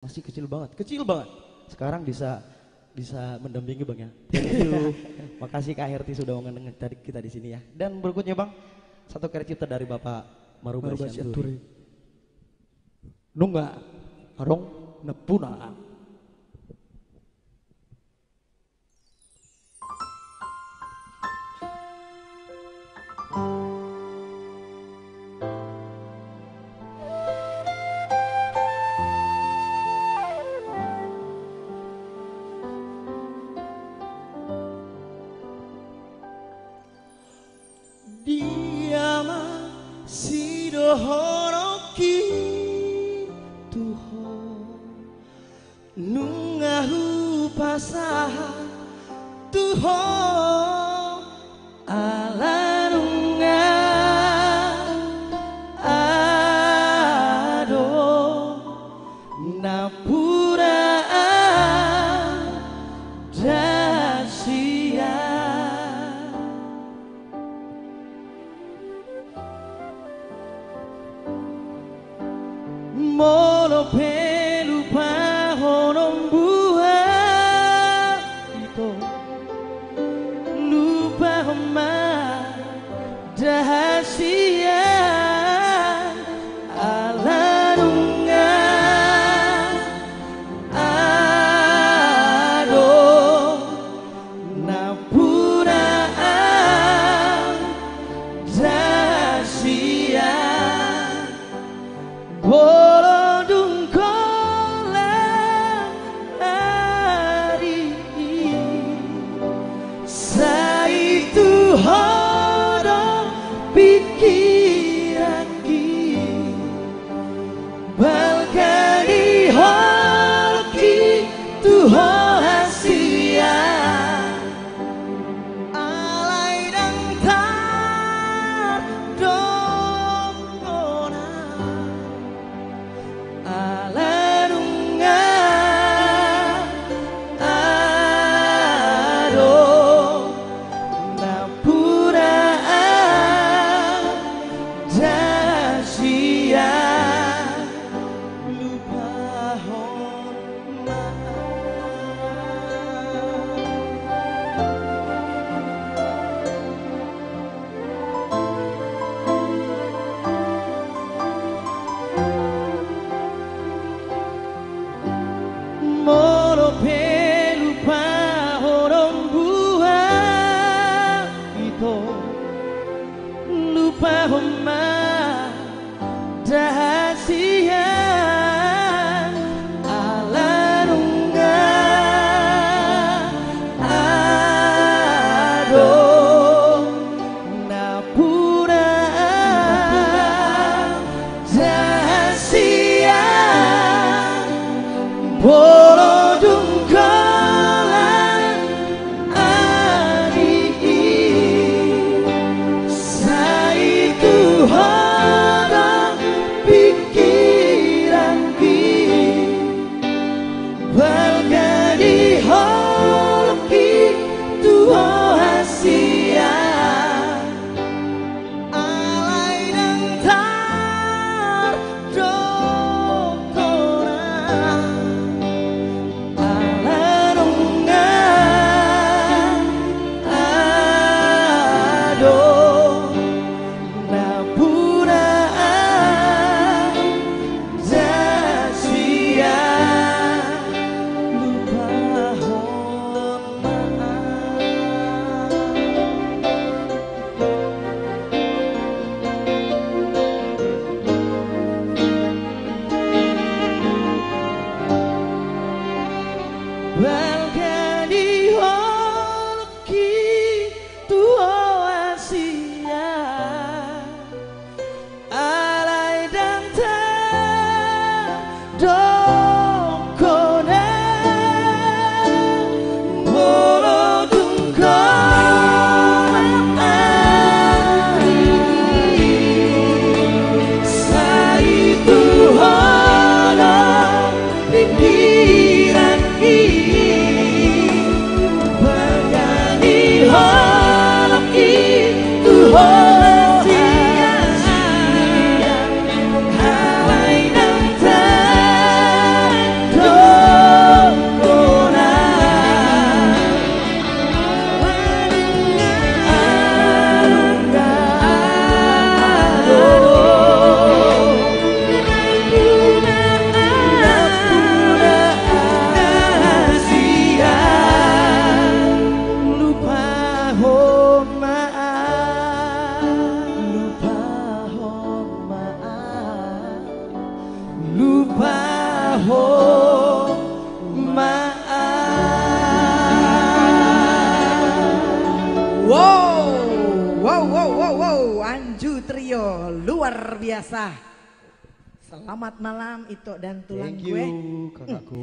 Masih kecil banget, kecil banget. Sekarang bisa mendampingi Bang ya. Thank you. Makasih Kak Herti sudah mengenang tadi kita di sini ya. Dan berikutnya Bang, satu karya cipta dari Bapak Maruba Sianturi. Nunga Arong Nepuna. Dia masih dohoroki Tuho nungahu pasaha Tuho ala nunga ado napura dasia Molo pelu pahonom buah itu lupa homa dahasia alarunga ado napura dahasia Moro pelu pahonom buah itu lupa homa dahasia alarunga ado napura dahasia Yo luar biasa. Selamat malam Ito dan tulang Thank gue. you kakakku.